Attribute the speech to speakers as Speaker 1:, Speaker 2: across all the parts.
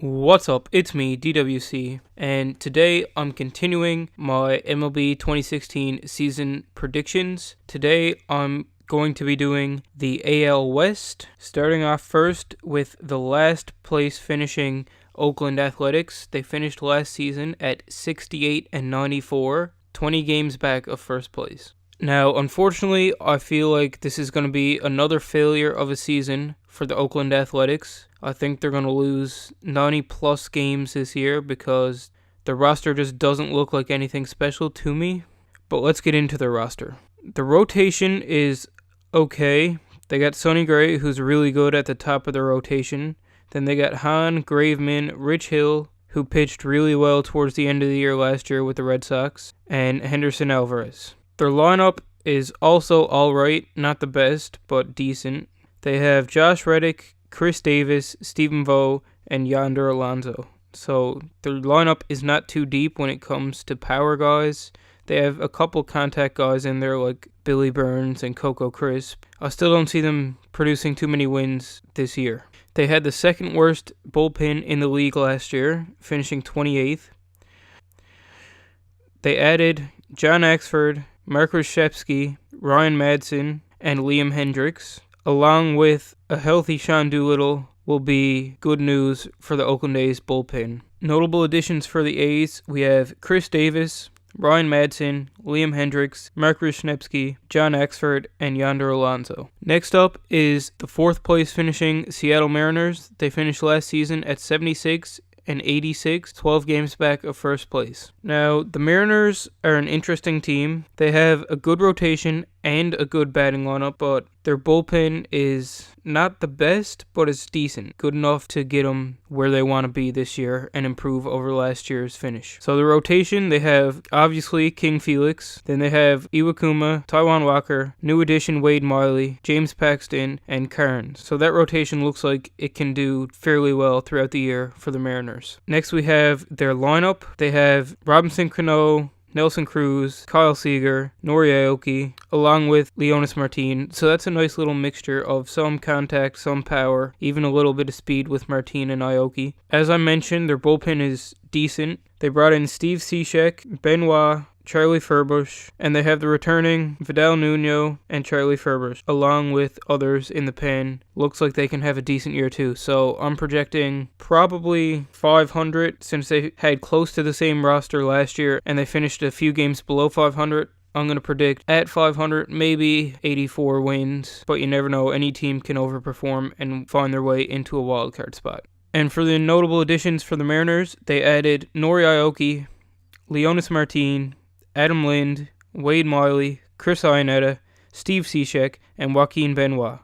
Speaker 1: What's up? It's me, D.W.C, and today I'm continuing my MLB 2016 season predictions. Today I'm going to be doing the AL West, starting off first with the last place finishing Oakland Athletics. They finished last season at 68-94, 20 games back of first place. Now, unfortunately, I feel like this is going to be another failure of a season for the Oakland Athletics. I think they're going to lose 90-plus games this year because the roster just doesn't look like anything special to me. But let's get into the roster. The rotation is okay. They got Sonny Gray, who's really good at the top of the rotation. Then they got Hahn, Graveman, Rich Hill, who pitched really well towards the end of the year last year with the Red Sox, and Henderson Alvarez. Their lineup is also alright, not the best, but decent. They have Josh Reddick, Chris Davis, Stephen Vogt, and Yonder Alonso. So their lineup is not too deep when it comes to power guys. They have a couple contact guys in there like Billy Burns and Coco Crisp. I still don't see them producing too many wins this year. They had the second worst bullpen in the league last year, finishing 28th. They added John Axford, Mark Reshevsky, Ryan Madsen, and Liam Hendricks, along with a healthy Sean Doolittle, will be good news for the Oakland A's bullpen. Notable additions for the A's, we have Chris Davis, Ryan Madsen, Liam Hendricks, Mark Reshevsky, John Axford, and Yonder Alonso. Next up is the fourth place finishing Seattle Mariners. They finished last season at 76-86, 12 games back of first place. Now, the Mariners are an interesting team. They have a good rotation and a good batting lineup, but their bullpen is not the best, but it's decent. Good enough to get them where they want to be this year and improve over last year's finish. So the rotation, they have obviously King Felix, then they have Iwakuma, Taijuan Walker, new addition Wade Miley, James Paxton, and Karn. So that rotation looks like it can do fairly well throughout the year for the Mariners. Next we have their lineup. They have Robinson Cano, Nelson Cruz, Kyle Seager, Nori Aoki, along with Leonis Martin. So that's a nice little mixture of some contact, some power, even a little bit of speed with Martin and Aoki. As I mentioned, their bullpen is decent. They brought in Steve Cishek, Benoit, Charlie Furbush, and they have the returning Vidal Nuno and Charlie Furbush, along with others in the pen. Looks like they can have a decent year too. So I'm projecting probably 500 since they had close to the same roster last year and they finished a few games below 500. I'm going to predict at 500, maybe 84 wins, but you never know. Any team can overperform and find their way into a wildcard spot. And for the notable additions for the Mariners, they added Nori Aoki, Leonis Martin, Adam Lind, Wade Miley, Chris Iannetta, Steve Cishek, and Joaquin Benoit.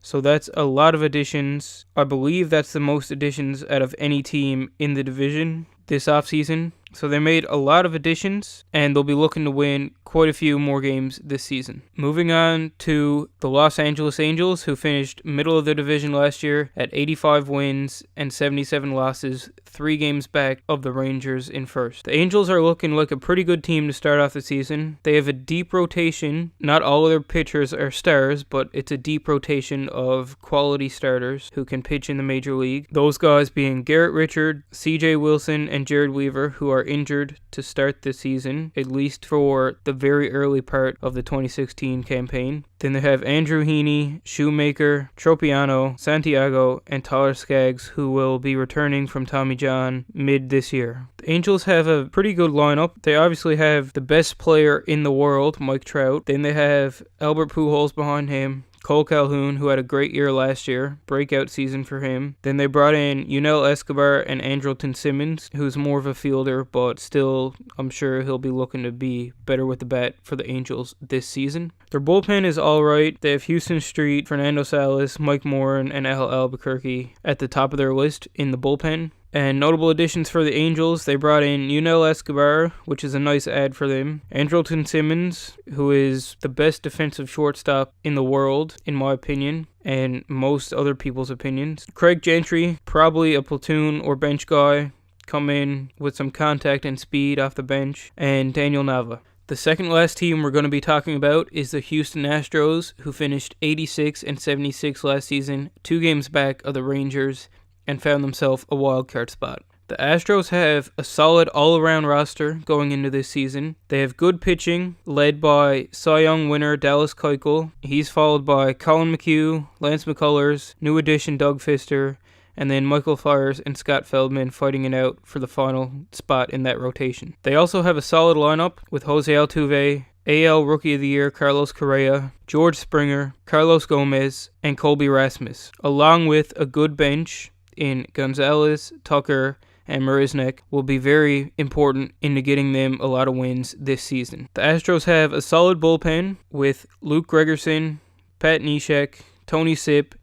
Speaker 1: So that's a lot of additions. I believe that's the most additions out of any team in the division this offseason. So they made a lot of additions, and they'll be looking to win quite a few more games this season. Moving on to the Los Angeles Angels, who finished middle of the division last year at 85 wins and 77 losses, 3 games back of the Rangers in first. The Angels are looking like a pretty good team to start off the season. They have a deep rotation. Not all of their pitchers are stars, but it's a deep rotation of quality starters who can pitch in the major league. Those guys being Garrett Richard, C.J. Wilson, and Jared Weaver, who are injured to start the season, at least for the very early part of the 2016 campaign. Then they have Andrew Heaney, Shoemaker, Tropiano, Santiago, and Tyler Skaggs, who will be returning from Tommy John mid this year. The Angels have a pretty good lineup. They obviously have the best player in the world, Mike Trout. Then they have Albert Pujols behind him, Cole Calhoun, who had a great year last year, breakout season for him. Then they brought in Yunel Escobar and Andrelton Simmons, who's more of a fielder, but still, I'm sure he'll be looking to be better with the bat for the Angels this season. Their bullpen is alright. They have Houston Street, Fernando Salas, Mike Morin, and Al Albuquerque at the top of their list in the bullpen. And notable additions for the Angels, they brought in Yunel Escobar, which is a nice add for them. Andrelton Simmons, who is the best defensive shortstop in the world, in my opinion, and most other people's opinions. Craig Gentry, probably a platoon or bench guy, come in with some contact and speed off the bench. And Daniel Nava. The second last team we're going to be talking about is the Houston Astros, who finished 86-76 last season, 2 games back of the Rangers and found themselves a wild card spot. The Astros have a solid all-around roster going into this season. They have good pitching, led by Cy Young winner Dallas Keuchel. He's followed by Colin McHugh, Lance McCullers, new addition Doug Fister, and then Michael Fiers and Scott Feldman fighting it out for the final spot in that rotation. They also have a solid lineup with Jose Altuve, AL Rookie of the Year Carlos Correa, George Springer, Carlos Gomez, and Colby Rasmus, along with a good bench in Gonzalez, Tucker, and Marisnik will be very important into getting them a lot of wins this season. The Astros have a solid bullpen with Luke Gregerson, Pat Neshek, Tony Sipp,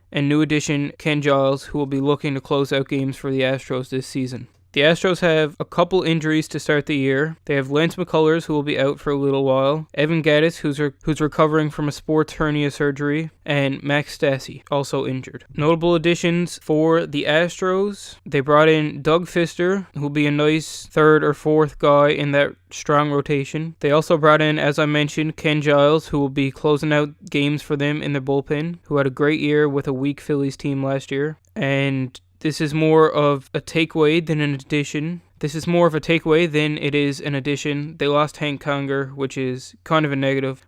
Speaker 1: and new addition Ken Giles, who will be looking to close out games for the Astros this season. The Astros have a couple injuries to start the year. They have Lance McCullers, who will be out for a little while, Evan Gattis, who's recovering from a sports hernia surgery, and Max Stassi, also injured. Notable additions for the Astros, they brought in Doug Fister, who will be a nice third or fourth guy in that strong rotation. They also brought in, as I mentioned, Ken Giles, who will be closing out games for them in their bullpen, who had a great year with a weak Phillies team last year. And this is more of a takeaway than an addition. This is more of a takeaway than it is an addition. They lost Hank Conger, which is kind of a negative,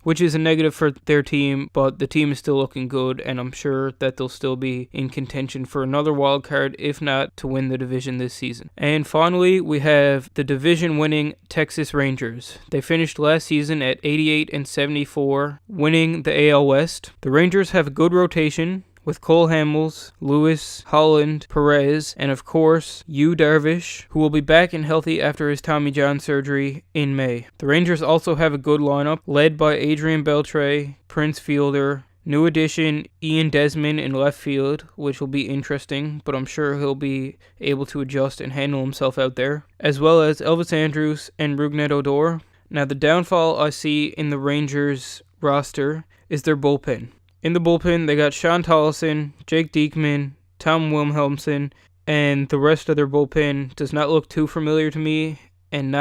Speaker 1: for their team, but the team is still looking good, and I'm sure that they'll still be in contention for another wild card, if not to win the division this season. And finally, we have the division-winning Texas Rangers. They finished last season at 88-74, winning the AL West. The Rangers have a good rotation with Cole Hamels, Lewis, Holland, Perez, and of course, Yu Darvish, who will be back and healthy after his Tommy John surgery in May. The Rangers also have a good lineup, led by Adrian Beltre, Prince Fielder, new addition Ian Desmond in left field, which will be interesting, but I'm sure he'll be able to adjust and handle himself out there, as well as Elvis Andrus and Rougned Odor. Now, the downfall I see in the Rangers roster is their bullpen. In the bullpen, they got Sean Tollison, Jake Diekman, Tom Wilhelmsen, and the rest of their bullpen does not look too familiar to me and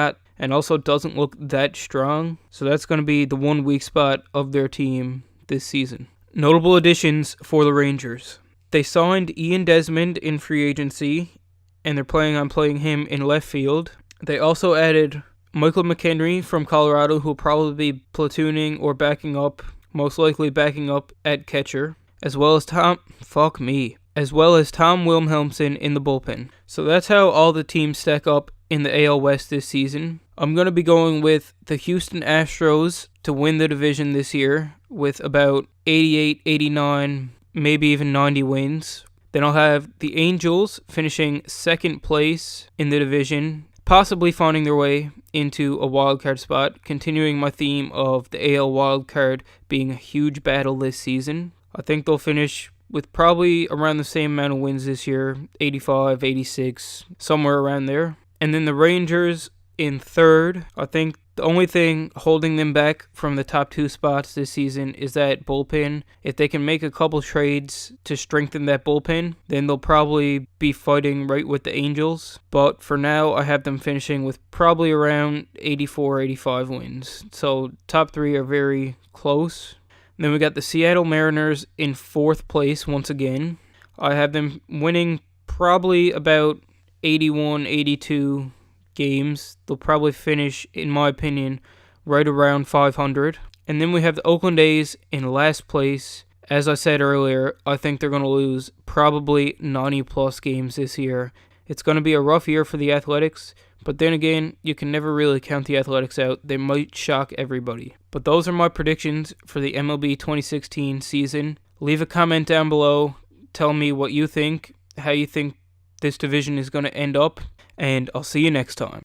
Speaker 1: also doesn't look that strong. So that's going to be the one weak spot of their team this season. Notable additions for the Rangers. They signed Ian Desmond in free agency, and they're planning on playing him in left field. They also added Michael McHenry from Colorado, who will probably be platooning or most likely backing up at catcher, as well as Tom Wilhelmsen in the bullpen. So that's how all the teams stack up in the AL West this season. I'm going to be going with the Houston Astros to win the division this year with about 88, 89, maybe even 90 wins. Then I'll have the Angels finishing second place in the division, possibly finding their way into a wildcard spot, continuing my theme of the AL wildcard being a huge battle this season. I think they'll finish with probably around the same amount of wins this year, 85, 86, somewhere around there. And then the Rangers in third. I think the only thing holding them back from the top two spots this season is that bullpen. If they can make a couple trades to strengthen that bullpen, then they'll probably be fighting right with the Angels. But for now, I have them finishing with probably around 84, 85 wins. So top three are very close. And then we got the Seattle Mariners in fourth place once again. I have them winning probably about 81, 82 games. They'll probably finish, in my opinion, right around 500. And then we have the Oakland A's in last place. As I said earlier, I think they're going to lose probably 90 plus games this year. It's going to be a rough year for the Athletics, but then again, you can never really count the Athletics out. They might shock everybody. But those are my predictions for the MLB 2016 season. Leave a comment down below. Tell me what you think, how you think this division is going to end up, and I'll see you next time.